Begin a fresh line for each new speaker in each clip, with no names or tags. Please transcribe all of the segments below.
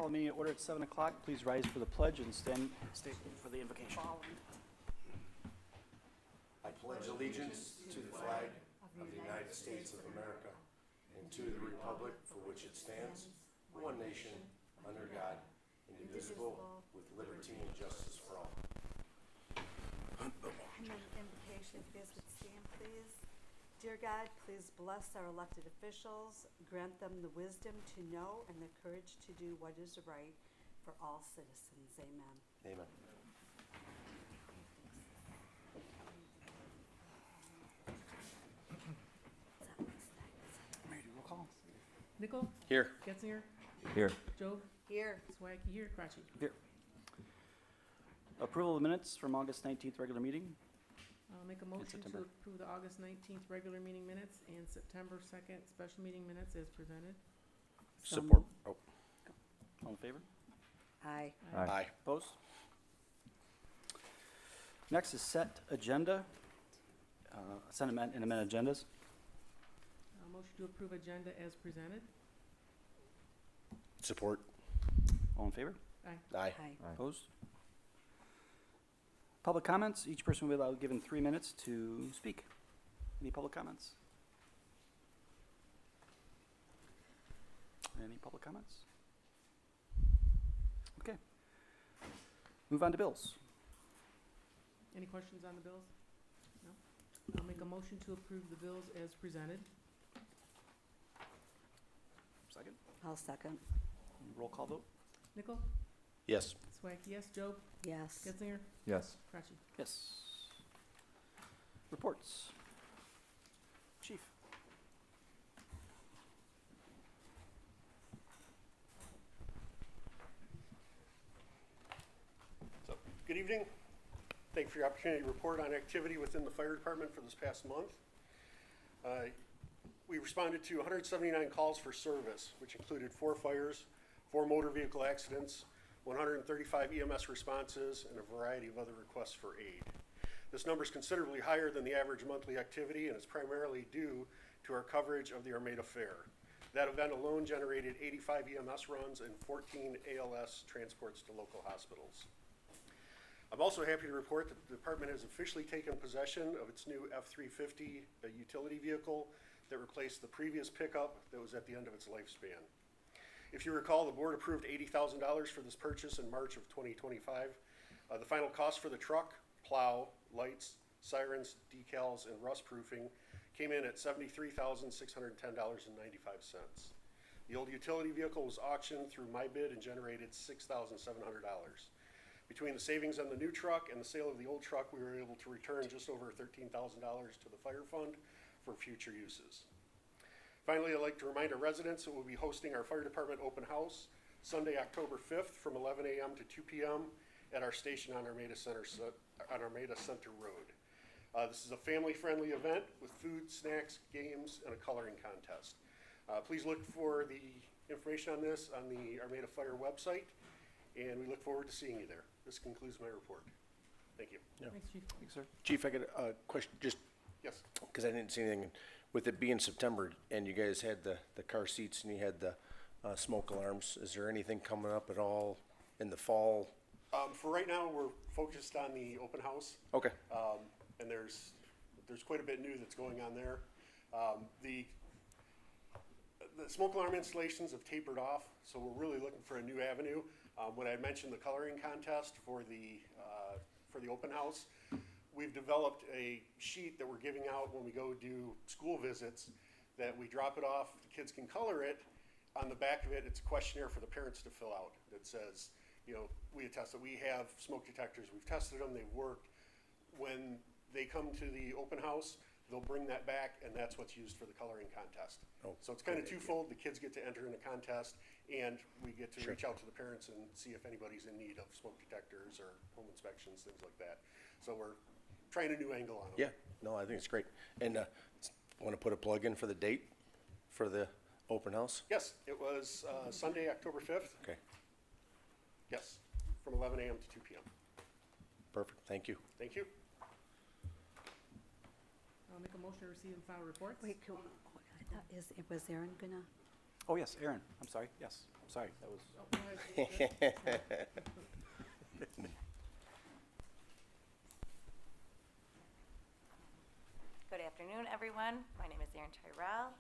call the meeting to order at 7 o'clock. Please rise for the pledge and stand for the invocation.
I pledge allegiance to the flag of the United States of America and to the republic for which it stands, one nation, under God, indivisible, with liberty and justice for all.
And then invocation, if you guys would stand, please. Dear God, please bless our elected officials, grant them the wisdom to know and the courage to do what is right for all citizens. Amen.
Amen.
Ready to roll call?
Nickel?
Here.
Getzinger?
Here.
Joe?
Here.
Swaggy here, Cratchy.
Here. Approval of minutes from August 19th regular meeting.
I'll make a motion to
September.
approve the August 19th regular meeting minutes and September 2nd special meeting minutes as presented.
Support. Oh,
All in favor?
Aye.
aye.
Opposed? Next is set agenda. Send and amend agendas.
Motion to approve agenda as presented.
Support.
All in favor?
Aye.
Aye.
Opposed? Public comments. Each person will be allowed given 3 minutes to speak. Any public comments? Any public comments? Okay. Move on to bills.
Any questions on the bills? No? I'll make a motion to approve the bills as presented.
Second.
I'll second.
Roll call vote.
Nickel?
Yes.
Swaggy, yes. Joe?
Yes.
Getzinger?
Yes.
Cratchy.
Yes. Reports. Chief.
So, good evening. Thank you for your opportunity to report on activity within the fire department for this past month. We responded to 179 calls for service, which included 4 fires, 4 motor vehicle accidents, 135 EMS responses, and a variety of other requests for aid. This number is considerably higher than the average monthly activity and is primarily due to our coverage of the Armada Fair. That event alone generated 85 EMS runs and 14 ALS transports to local hospitals. I'm also happy to report that the department has officially taken possession of its new F-350 utility vehicle that replaced the previous pickup that was at the end of its lifespan. If you recall, the board approved $80,000 for this purchase in March of 2025. The final cost for the truck, plow, lights, sirens, decals, and rust proofing came in at $73,610.95. The old utility vehicle was auctioned through my bid and generated $6,700. Between the savings on the new truck and the sale of the old truck, we were able to return just over $13,000 to the fire fund for future uses. Finally, I'd like to remind our residents that we'll be hosting our fire department open house Sunday, October 5th from 11 a.m. to 2 p.m. at our station on Armada Center Road. This is a family-friendly event with food, snacks, games, and a coloring contest. Please look for the information on this on the Armada Fire website, and we look forward to seeing you there. This concludes my report. Thank you.
Thanks, Chief.
Thanks, sir.
Chief, I got a question, just
Yes.
because I didn't see anything. With it being September and you guys had the car seats and you had the smoke alarms, is there anything coming up at all in the fall?
For right now, we're focused on the open house.
Okay.
And there's quite a bit new that's going on there. The smoke alarm installations have tapered off, so we're really looking for a new avenue. When I mentioned the coloring contest for the open house, we've developed a sheet that we're giving out when we go do school visits that we drop it off, the kids can color it. On the back of it, it's a questionnaire for the parents to fill out that says, you know, we attest that we have smoke detectors, we've tested them, they've worked. When they come to the open house, they'll bring that back, and that's what's used for the coloring contest.
Oh,
So it's kind of
great.
twofold. The kids get to enter in a contest, and we get to
Sure.
reach out to the parents and see if anybody's in need of smoke detectors or home inspections, things like that. So we're trying a new angle on it.
Yeah, no, I think it's great. And want to put a plug in for the date for the open house?
Yes, it was Sunday, October 5th.
Okay,
Yes, from 11 a.m. to 2 p.m.
perfect, thank you.
Thank you.
I'll make a motion to receive and file reports.
Wait, was Aaron gonna?
Oh, yes, Aaron, I'm sorry, yes, sorry, that was,
Oh, go ahead.
Good afternoon, everyone. My name is Erin Tyrell,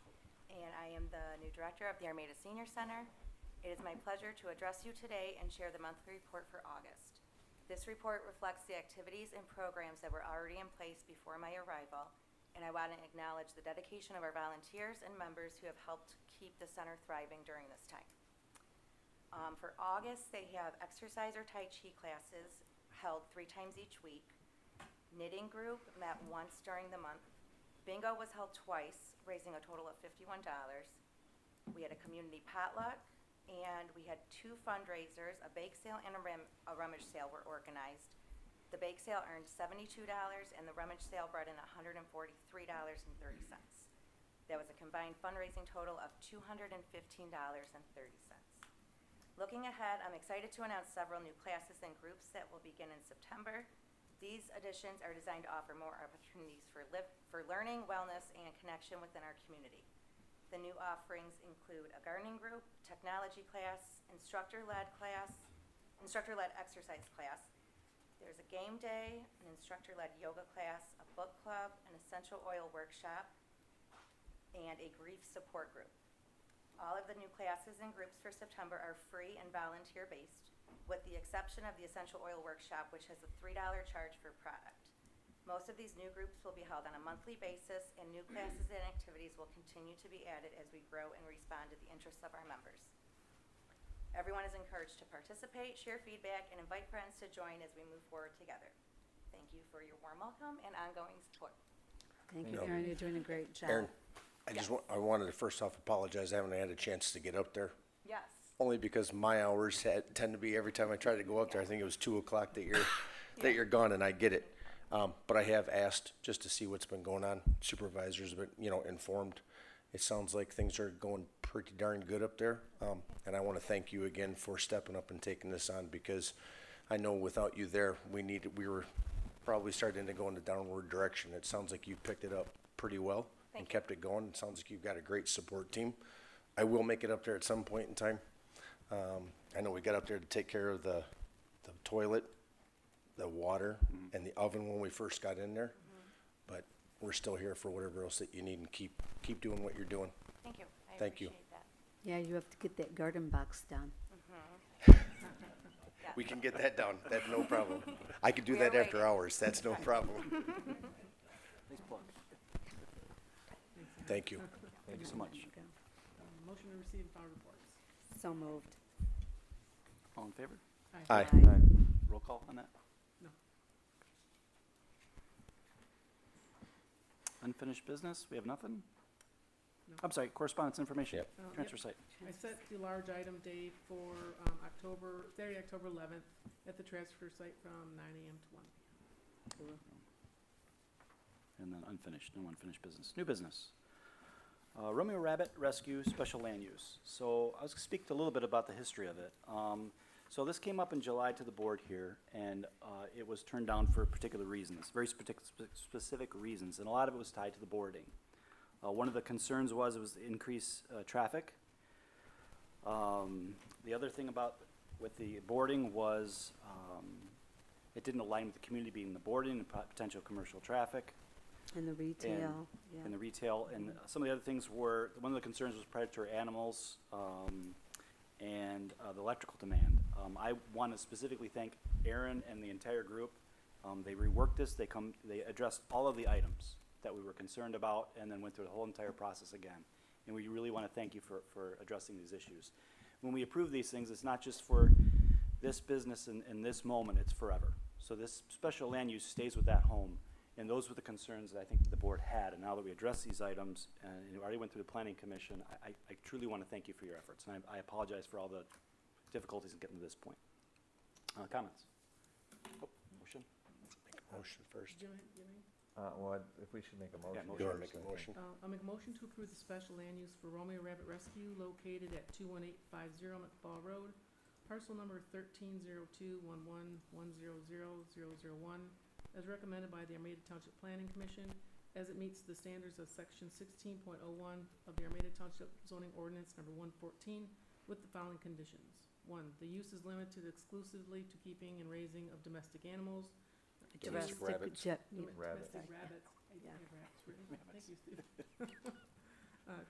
and I am the new director of the Armada Senior Center. It is my pleasure to address you today and share the monthly report for August. This report reflects the activities and programs that were already in place before my arrival, and I want to acknowledge the dedication of our volunteers and members who have helped keep the center thriving during this time. For August, they have exercise or Tai Chi classes held 3 times each week. Knitting group met once during the month. Bingo was held twice, raising a total of $51. We had a community potluck, and we had 2 fundraisers, a bake sale and a rummage sale were organized. The bake sale earned $72, and the rummage sale brought in $143.30. That was a combined fundraising total of $215.30. Looking ahead, I'm excited to announce several new classes and groups that will begin in September. These additions are designed to offer more opportunities for learning, wellness, and connection within our community. The new offerings include a gardening group, technology class, instructor-led exercise class. There's a game day, an instructor-led yoga class, a book club, an essential oil workshop, and a grief support group. All of the new classes and groups for September are free and volunteer-based, with the exception of the essential oil workshop, which has a $3 charge for product. Most of these new groups will be held on a monthly basis, and new classes and activities will continue to be added as we grow and respond to the interests of our members. Everyone is encouraged to participate, share feedback, and invite friends to join as we move forward together. Thank you for your warm welcome and ongoing support.
Thank you,
No.
Erin, you're doing a great job.
Aaron, I wanted to first off apologize, I haven't had a chance to get up there.
Yes.
Only because my hours tend to be, every time I try to go up there, I think it was 2 o'clock that you're gone, and I get it. But I have asked just to see what's been going on. Supervisors have been, informed. It sounds like things are going pretty darn good up there. And I want to thank you again for stepping up and taking this on, because I know without you there, we were probably starting to go in the downward direction. It sounds like you picked it up pretty well and kept it going. It sounds like you've got a great support team. I will make it up there at some point in time. I know we got up there to take care of the toilet, the water, and the oven when we first got in there. But we're still here for whatever else that you need, and keep doing what you're doing.
Thank you. I
Thank you.
appreciate that.
Yeah, you have to get that garden box done.
Yeah.
We can get that down. That's no problem. I could do
We
that
are
after
waiting.
hours. That's no problem.
nice plug.
Thank you.
Thank you so much.
There you go.
Motion to receive and file reports.
So moved.
All in favor?
Aye.
Roll call on that?
No.
Unfinished business, we have nothing?
No.
I'm sorry, correspondence information.
Yep.
Transfer site.
I set the large item date for Saturday, October 11th, at the transfer site from 9 a.m. to 1 p.m.
And then unfinished, no unfinished business. New business. Romeo Rabbit Rescue Special Land Use. So I was gonna speak a little bit about the history of it. So this came up in July to the board here, and it was turned down for particular reasons, very specific reasons, and a lot of it was tied to the boarding. One of the concerns was it was increased traffic. The other thing with the boarding was it didn't align with the community being the boarding and potential commercial traffic.
And the retail, yeah.
And the retail, and some of the other things were, one of the concerns was predatory animals, and the electrical demand. I want to specifically thank Aaron and the entire group. They reworked this, they addressed all of the items that we were concerned about, and then went through the whole entire process again. And we really want to thank you for addressing these issues. When we approve these things, it's not just for this business in this moment, it's forever. So this special land use stays with that home. And those were the concerns that I think the board had. And now that we address these items, and it already went through the planning commission, I truly want to thank you for your efforts. And I apologize for all the difficulties in getting to this point. Comments? Oh, motion?
Make a motion first.
Do you have any?
Well, if we should make a motion.
motion.
You want to
first,
make a
I think.
motion?
I'll make a motion to approve the special land use for Romeo Rabbit Rescue located at 21850 McFall Road, parcel number 130211100001, as recommended by the Armada Township Planning Commission, as it meets the standards of section 16.01 of the Armada Township zoning ordinance number 114 with the following conditions. 1, the use is limited exclusively to keeping and raising of domestic animals.
Domestic rabbits.
Rabbits.
Domestic
Sorry.
rabbits. I
Yeah.
have rabbits written. Thank you, Steve.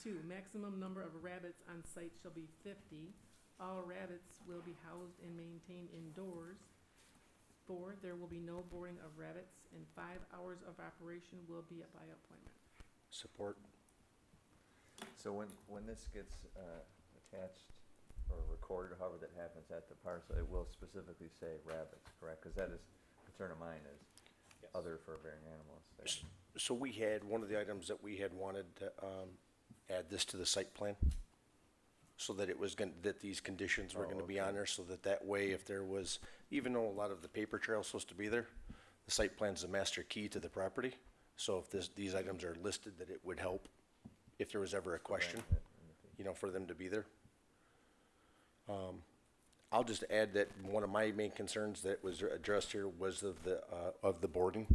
2, maximum number of rabbits on site shall be 50. All rabbits will be housed and maintained indoors. 4, there will be no boarding of rabbits, and 5 hours of operation will be by appointment.
Support.
So when this gets attached or recorded, however that happens at the parcel, it will specifically say rabbits, correct? Because that is a concern of mine is
Yes.
other fur-bearing animals. there.
So we had, one of the items that we had wanted to add this to the site plan, so that it was going, that these conditions were
Oh,
gonna be
okay.
on there, so that way if there was, even though a lot of the paper trail's supposed to be there, the site plan's the master key to the property. So if these items are listed, that it would help if there was ever a question,
Prevent it in the future.
you know, for them to be there. I'll just add that one of my main concerns that was addressed here was of the boarding.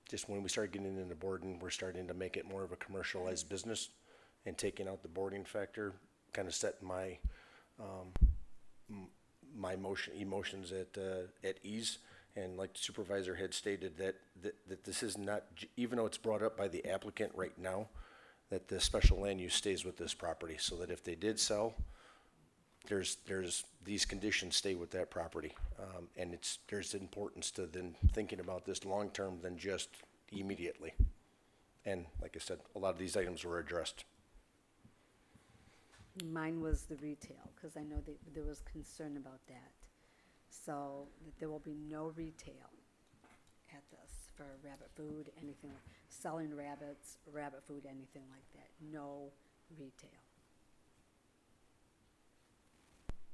Just when we started getting into boarding, we're starting to make it more of a commercialized business, and taking out the boarding factor kind of set my, my emotions at ease. And like the supervisor had stated, that this is not, even though it's brought up by the applicant right now, that the special land use stays with this property, so that if they did sell, there's, these conditions stay with that property. And there's importance to then thinking about this long-term than just immediately. And like I said, a lot of these items were addressed.
Mine was the retail, because I know that there was concern about that. So that there will be no retail at this for rabbit food, anything, selling rabbits, rabbit food, anything like that. No retail.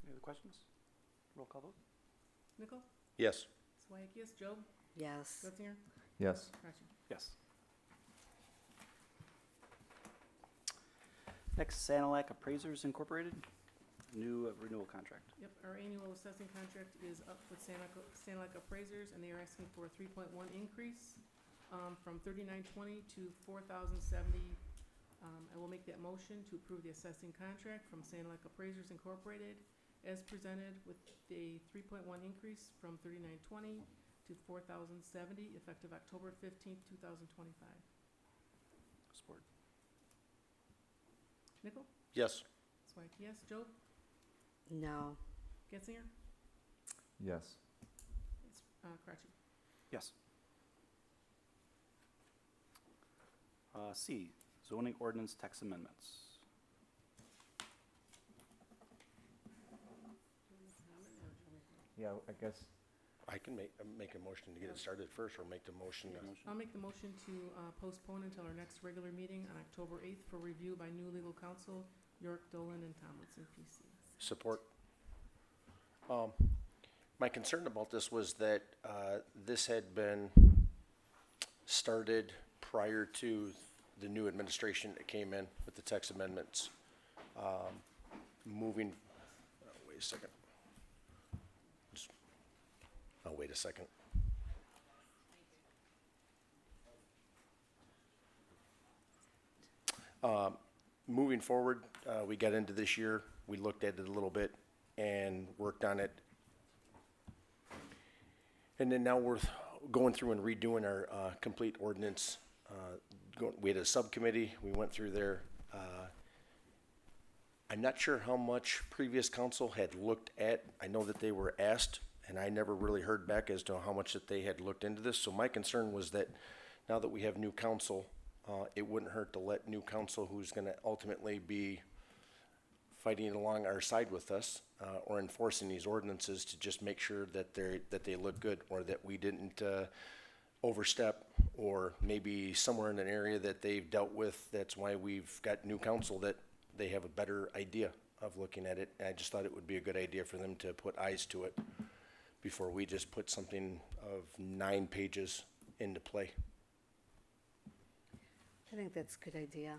Any other questions? Roll call vote?
Nichol?
Yes.
Swack, yes. Joe?
Yes.
Gottinger?
Yes.
Cratchit?
Yes. Next, Sanilac Appraisers Incorporated, new renewal contract.
Yep, our annual assessing contract is up with Sanilac Appraisers, and they are asking for a 3.1 increase, from $39.20 to $4,070. I will make that motion to approve the assessing contract from Sanilac Appraisers Incorporated as presented with a 3.1 increase from $39.20 to $4,070, effective October 15th, 2025.
Support.
Nichol?
Yes.
Swack, yes. Joe?
No.
Getzinger?
Yes.
Cratchit?
Yes. C, zoning ordinance text amendments.
Yeah, I guess,
I can make a motion to get it started first, or make the motion.
I'll make the motion to postpone until our next regular meeting on October 8th for review by new legal counsel, York, Dolan, and Tomlinson, PC.
Support. My concern about this was that this had been started prior to the new administration that came in with the text amendments. Wait a second. Wait a second. Moving forward, we got into this year, we looked at it a little bit and worked on it. And then now we're going through and redoing our complete ordinance. We had a subcommittee, we went through there. I'm not sure how much previous council had looked at. I know that they were asked, and I never really heard back as to how much that they had looked into this. So my concern was that now that we have new council, it wouldn't hurt to let new council, who's gonna ultimately be fighting along our side with us, or enforcing these ordinances, to just make sure that they look good, or that we didn't overstep, or maybe somewhere in an area that they've dealt with. That's why we've got new council, that they have a better idea of looking at it. And I just thought it would be a good idea for them to put eyes to it before we just put something of 9 pages into play.
I think that's a good idea.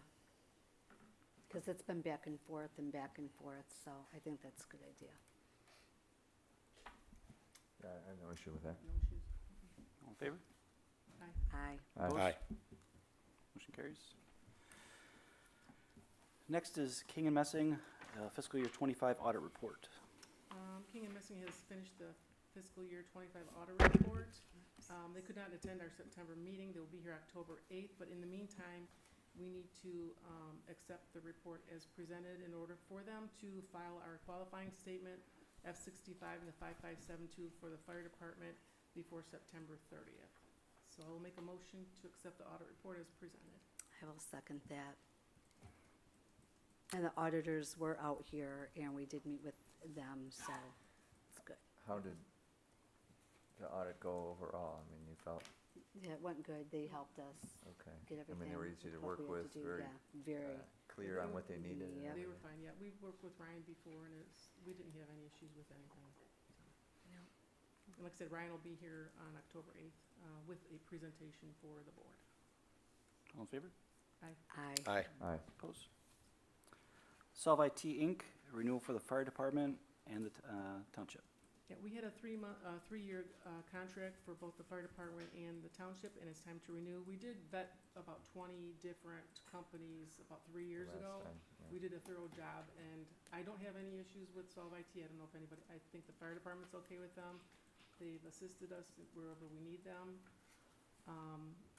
Because it's been back and forth, so I think that's a good idea.
yeah, I have no issue with that.
No issues.
All in favor?
Aye.
Opposed? Motion carries. Next is King and Messing, fiscal year 25 audit report.
King and Messing has finished the fiscal year 25 audit report. They could not attend our September meeting. They will be here October 8th, but in the meantime, we need to accept the report as presented in order for them to file our qualifying statement, F-65 and the 5572 for the fire department before September 30th. So I will make a motion to accept the audit report as presented.
I will second that. And the auditors were out here, and we did meet with them, so it's good.
How did the audit go overall? I mean, you felt,
Yeah, it went good. They helped us
okay.
get
I
everything.
mean, they were easy to
what
work
we had
with,
to do.
very
Yeah, very.
clear on what they needed. and
Yep.
They were
everything.
fine, yeah. We've worked with Ryan before, and we didn't have any issues with anything.
Yep.
And like I said, Ryan will be here on October 8th with a presentation for the board.
All in favor?
Aye.
Aye.
Aye.
Opposed? Solve IT Inc., renewal for the fire department and the township.
Yeah, we had a three-year contract for both the fire department and the township, and it's time to renew. We did vet about 20 different companies about 3 years
Last
ago.
time, yeah.
We did a thorough job, and I don't have any issues with Solve IT. I don't know if anybody, I think the fire department's okay with them. They've assisted us wherever we need them.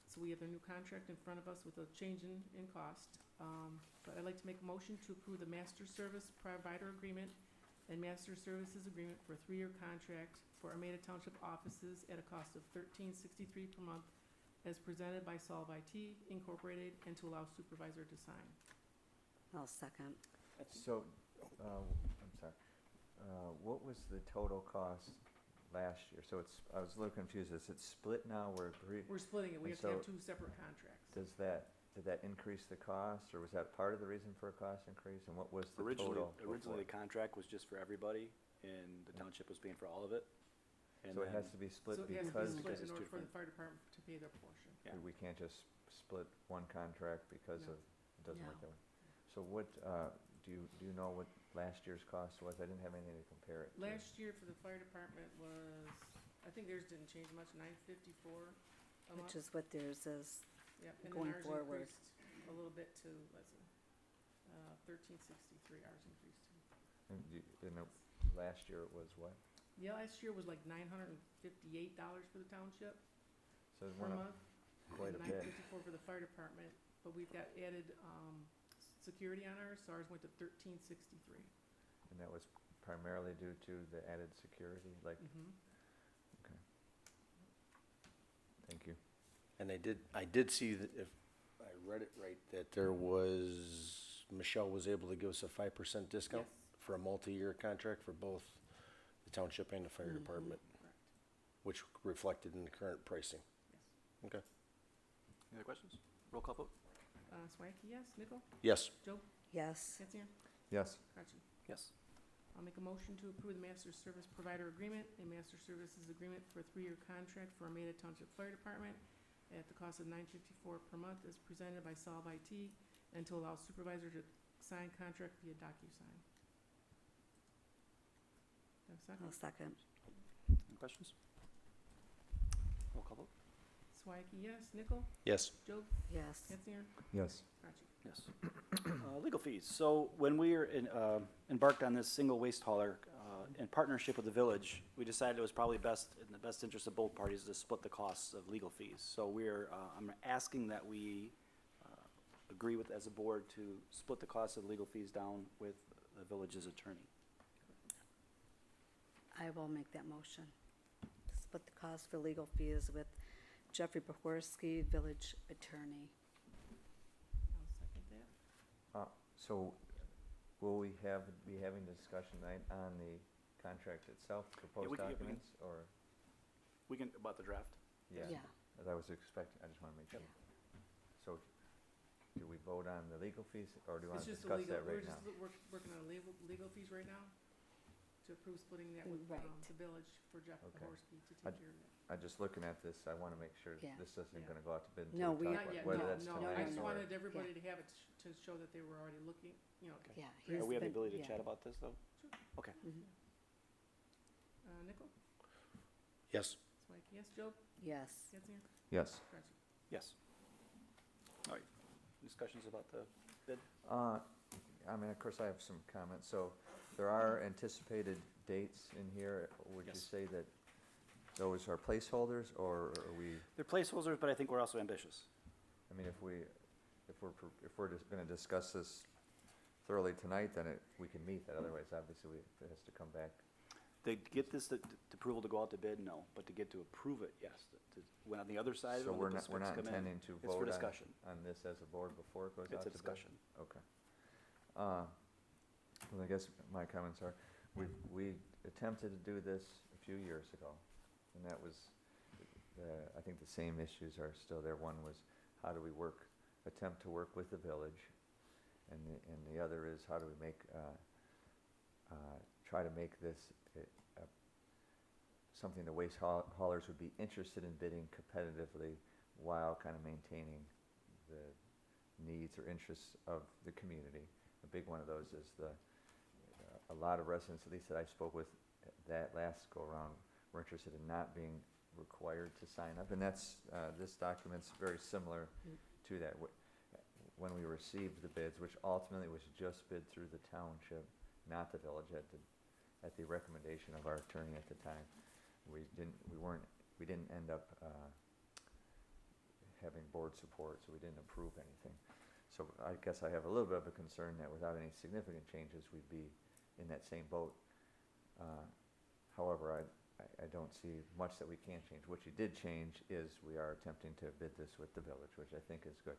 So we have a new contract in front of us with a change in cost. But I'd like to make a motion to approve the master service provider agreement and master services agreement for a 3-year contract for Armada Township offices at a cost of $13.63 per month as presented by Solve IT Incorporated, and to allow supervisor to sign.
I'll second.
So, I'm sorry, what was the total cost last year? So it's, I was a little confused, is it split now where
We're splitting it. We
And
have to have
so-
2 separate contracts.
did that increase the cost, or was that part of the reason for a cost increase, and what was the total?
Originally, the
before?
contract was just for everybody, and the township was paying for all of it. And
So it
then-
has to be split
So it has to be
because,
split
because
in
it's
order
two
for the
different-
fire department to pay their portion.
Yeah.
we can't just split one contract because
No.
of, it doesn't work
No.
that way. So what, do you know what last year's cost was? I didn't have anything to compare it to.
Last year for the fire department was, I think theirs didn't change much, $954 a month.
Which is what theirs is.
Yep, and then
going
ours
forward.
increased a little bit to, let's see, $13.63 ours increased to.
Last year it was what?
Yeah, last year was like $958 for the township
So it
per
went up
month.
quite a
and
bit.
$954 for the fire department, but we've got added, security on ours, so ours went to $13.63.
And that was primarily due to the added security, like,
Mm-hmm.
okay. Thank you.
And I did see that, if I read it right, that there was, Michelle was able to give us a 5% discount
Yes.
for a multi-year contract for both the township and the fire department,
Correct,
which reflected in the current pricing.
yes.
Okay.
Any other questions? Roll call vote?
Swanky, yes. Nickel?
Yes.
Joe?
Yes.
Getzier?
Yes.
Cratchit?
Yes.
I'll make a motion to approve the master service provider agreement and master services agreement for a 3-year contract for Armada Township Fire Department at the cost of $954 per month as presented by Solve IT, and to allow supervisor to sign contract via DocuSign. Do I have a second?
I'll second.
Any questions? Roll call vote?
Swanky, yes. Nickel?
Yes.
Joe?
Yes.
Getzier?
Yes.
Cratchit?
Yes. Legal fees. So when we were embarked on this single waste hauler in partnership with the village, we decided it was probably best, in the best interest of both parties, to split the costs of legal fees. So I'm asking that we agree with, as a board, to split the cost of legal fees down with the village's attorney.
I will make that motion. Split the cost for legal fees with Jeffrey Pohorsky, village attorney.
I'll second that.
So will we be having a discussion tonight on the contract itself, proposed
we can-
documents, or?
We can, about the draft?
Yeah,
Yeah.
as I was expecting, I just want to make sure. So, do we vote on the legal fees, or do you want
It's
to
just the
discuss
legal,
that
we're
right now?
just working on legal fees right now to approve splitting that with
Right.
the village for Jeff
Okay.
Pohorsky to
I-
take care of that.
I'm just looking at this, I want to make sure
Yeah.
this isn't
Yeah.
going to go out to bid
No,
until
we-
we
Not
talk
yet,
about whether
no,
that's
no,
tonight
I just
or-
wanted everybody to have it to show that they were already looking, you know.
Yeah.
We have the
been-
ability to
yeah.
chat about this, though? Okay.
Mhm.
Nickel?
Yes.
Mike, yes, Joe?
Yes.
Getzner?
Yes.
Krasik?
Yes. All right, discussions about the bid?
I mean, of course, I have some comments. So there are anticipated dates in here. Would you
Yes.
say that those are placeholders, or are we,
They're placeholders, but I think we're also ambitious.
I mean, if we're just gonna discuss this thoroughly tonight, then we can meet that. Otherwise, obviously, it has to come back.
To get this to approval to go out to bid, no, but to get to approve it, yes. When on the other side,
So
when
we're
the
not
specs come in,
intending to
it's for
vote
discussion.
on this as a board before it goes out
It's
to
a
bid?
discussion.
Okay. Well, I guess my comments are, we attempted to do this a few years ago, and that was, I think the same issues are still there. One was, how do we attempt to work with the village? And the other is, how do we try to make this something the waste haulers would be interested in bidding competitively while kind of maintaining the needs or interests of the community. A big one of those is a lot of residents, at least that I spoke with that last go around, were interested in not being required to sign up. And that's, this document's very similar to that. When we received the bids, which ultimately was just bid through the township, not the village, at the recommendation of our attorney at the time. We didn't end up having board support, so we didn't approve anything. So I guess I have a little bit of a concern that without any significant changes, we'd be in that same boat. However, I don't see much that we can change. What you did change is we are attempting to bid this with the village, which I think is good.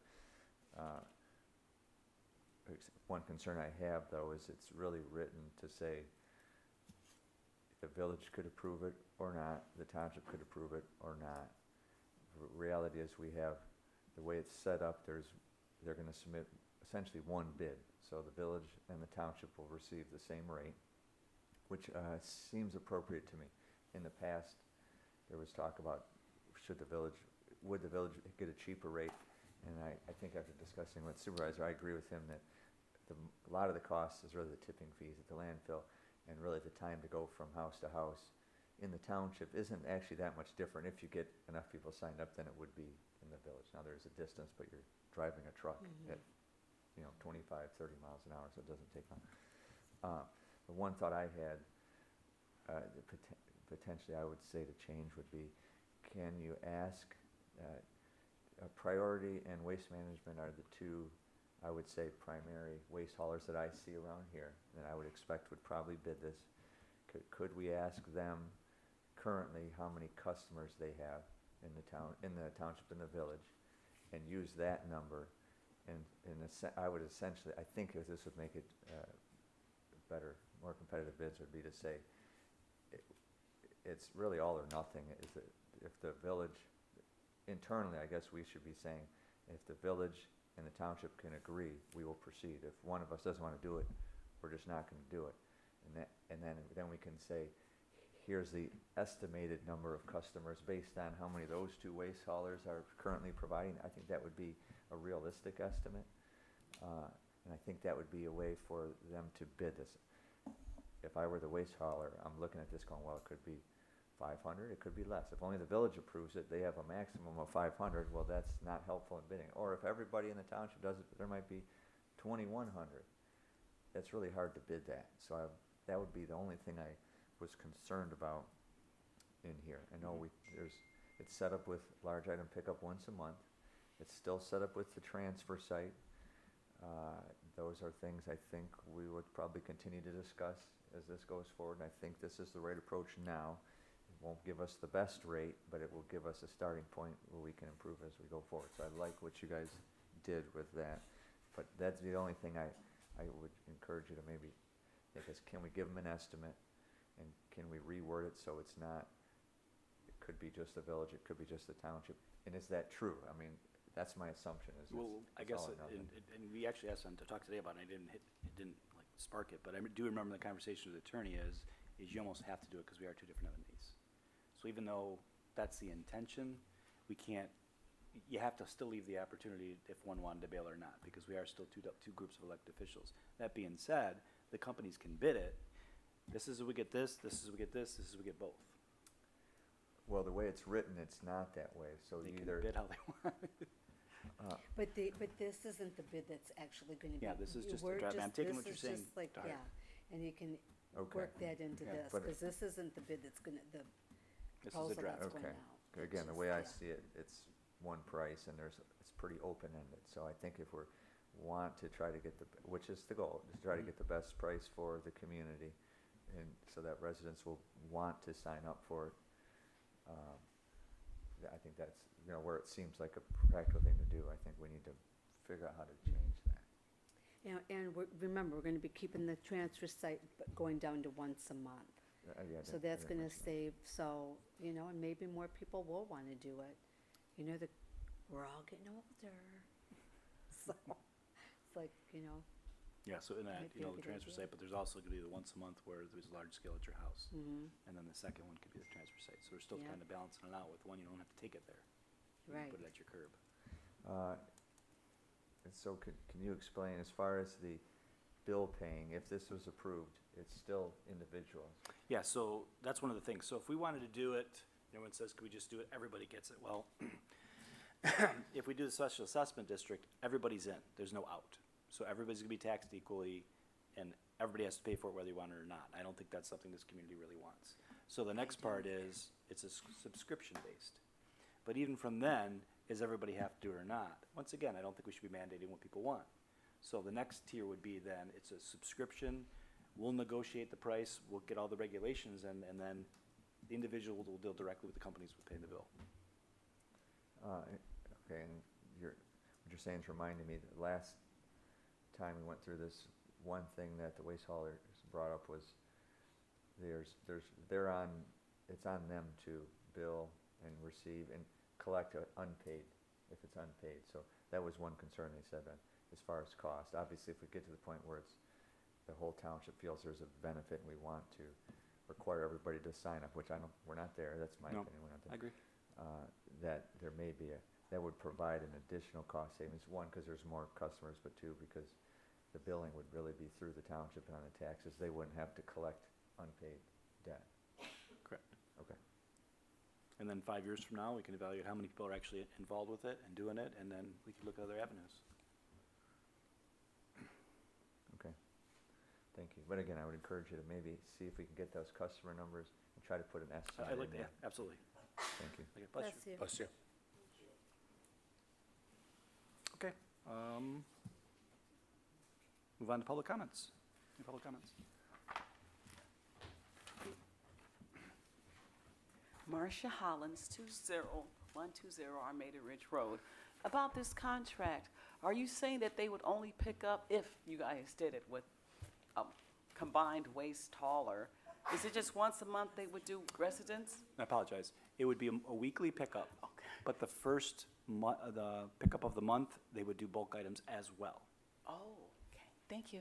One concern I have, though, is it's really written to say the village could approve it or not, the township could approve it or not. Reality is we have, the way it's set up, they're going to submit essentially one bid. So the village and the township will receive the same rate, which seems appropriate to me. In the past, there was talk about would the village get a cheaper rate? And I think after discussing with Supervisor, I agree with him that a lot of the cost is really the tipping fees at the landfill, and really the time to go from house to house in the township isn't actually that much different if you get enough people signed up than it would be in the village. Now, there's a distance, but you're driving a truck at 25, 30 miles an hour, so it doesn't take long. The one thought I had, potentially I would say to change would be, can you ask, Priority and Waste Management are the two, I would say, primary waste haulers that I see around here, and I would expect would probably bid this. Could we ask them currently how many customers they have in the township, in the village, and use that number? And I would essentially, I think if this would make it better, more competitive bids would be to say, it's really all or nothing. Is that if the village, internally, I guess we should be saying, if the village and the township can agree, we will proceed. If one of us doesn't want to do it, we're just not going to do it. And then we can say, here's the estimated number of customers based on how many of those two waste haulers are currently providing. I think that would be a realistic estimate. And I think that would be a way for them to bid this. If I were the waste hauler, I'm looking at this going, well, it could be 500, it could be less. If only the village approves it, they have a maximum of 500, well, that's not helpful in bidding. Or if everybody in the township does it, there might be 2,100. That's really hard to bid that. So that would be the only thing I was concerned about in here. I know it's set up with large item pickup once a month. It's still set up with the transfer site. Those are things I think we would probably continue to discuss as this goes forward. And I think this is the right approach now. It won't give us the best rate, but it will give us a starting point where we can improve as we go forward. So I like what you guys did with that. But that's the only thing I would encourage you to maybe think is, can we give them an estimate? And can we reword it so it's not, it could be just the village, it could be just the township. And is that true? I mean, that's my assumption.
Well, I guess, and we actually asked them to talk today about it, and it didn't like spark it, but I do remember the conversation with the attorney is you almost have to do it because we are two different entities. So even though that's the intention, we can't, you have to still leave the opportunity if one wanted to bail or not, because we are still two groups of elected officials. That being said, the companies can bid it. This is if we get this, this is if we get this, this is if we get both.
Well, the way it's written, it's not that way, so
They can
either,
bid how they want.
But this isn't the bid that's actually gonna be.
Yeah, this is just a
we're
draft. I'm taking what
this
you're
is
saying
just like,
to heart.
yeah, and you can
Okay.
work that into
Yeah,
this,
but-
cause this isn't the bid that's gonna, the
This is a
proposal
draft.
that's going
okay.
out.
Again, the
which
way
is-
I
yeah.
see it, it's one price and it's pretty open-ended. So I think if want to try to get which is the goal, is to try to get the best price for the community, and so that residents will want to sign up for it. I think that's, where it seems like a practical thing to do. I think we need to figure out how to change that.
And remember, we're gonna be keeping the transfer site going down to once a month.
Yeah, I
So
didn't-
that's
I didn't
gonna
mention that.
save, so, and maybe more people will wanna do it. We're all getting older. So, it's like,
Yeah, so in that,
Might be a
the
good
transfer
idea.
site, but there's also gonna be the once a month where there's large scale at your house.
mhm,
And then the second one could be the transfer site. So we're still
Yeah.
kind of balancing it out with one, you don't have to take it there. You can
right.
Put it at your curb.
And so can you explain, as far as the bill paying, if this was approved, it's still individuals?
Yeah, so that's one of the things. So if we wanted to do it, everyone says, could we just do it? Everybody gets it. Well, if we do the special assessment district, everybody's in. There's no out. So everybody's gonna be taxed equally, and everybody has to pay for it whether you want it or not. I don't think that's something this community really wants. So the next part is, it's a subscription-based. But even from then, is everybody have to do it or not? Once again, I don't think we should be mandating what people want. So the next tier would be then, it's a subscription, we'll negotiate the price, we'll get all the regulations, and then the individual will deal directly with the companies who pay the bill.
Okay, and what you're saying is reminding me that last time we went through this, one thing that the waste haulers brought up was it's on them to bill and receive and collect unpaid, if it's unpaid. So that was one concern they said, as far as cost. Obviously, if we get to the point where the whole township feels there's a benefit and we want to require everybody to sign up, which we're not there, that's my
No,
opinion, we're not there.
I agree.
That there may be that would provide an additional cost savings. One, because there's more customers, but two, because the billing would really be through the township and on the taxes. They wouldn't have to collect unpaid debt.
Correct.
Okay.
And then 5 years from now, we can evaluate how many people are actually involved with it and doing it, and then we can look at other avenues.
Okay. Thank you. But again, I would encourage you to maybe see if we can get those customer numbers and try to put an S sign
I like
in
that,
there.
absolutely.
Thank you.
Okay, bless you.
Bless you.
Bless you.
Okay, move on to public comments. Any public comments?
Marcia Hollins, 20120 Armada Ridge Road. About this contract, are you saying that they would only pick up, if you guys did it with combined waste hauler, is it just once a month they would do residents?
I apologize. It would be a weekly pickup,
Okay.
but the first the pickup of the month, they would do bulk items as well.
Oh, okay. Thank you.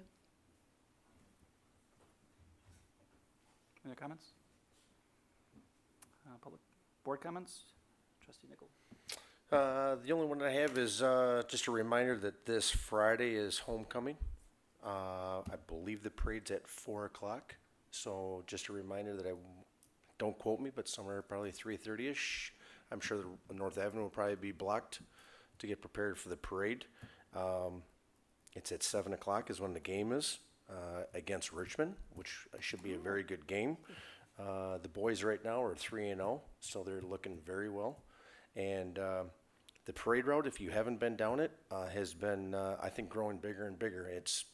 Any other comments? Public board comments? Trustee Nickel?
The only one I have is just a reminder that this Friday is homecoming. I believe the parade's at 4 o'clock. So just a reminder that don't quote me, but somewhere probably 3:30ish. I'm sure the North Avenue will probably be blocked to get prepared for the parade. It's at 7 o'clock is when the game is against Richmond, which should be a very good game. The boys right now are 3-0, so they're looking very well. And the parade route, if you haven't been down it, has been, I think, growing bigger and bigger. It's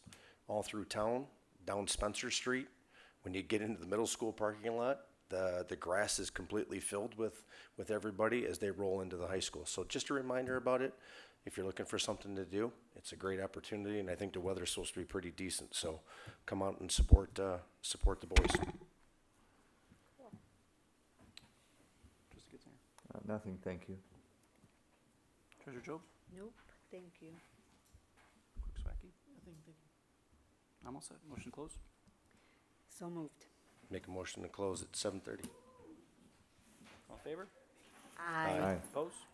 all through town, down Spencer Street. When you get into the middle school parking lot, the grass is completely filled with everybody as they roll into the high school. So just a reminder about it. If you're looking for something to do, it's a great opportunity, and I think the weather's supposed to be pretty decent. So come out and support the boys.
Trustee Kitzinger?
Nothing, thank you.
Treasurer Job?
Nope, thank you.
Clerk Swacky?
Nothing, thank you.
I'm all set. Motion to close?
So moved.
Make a motion to close at 7:30.
All in favor?
Aye.
Aye.
Opposed?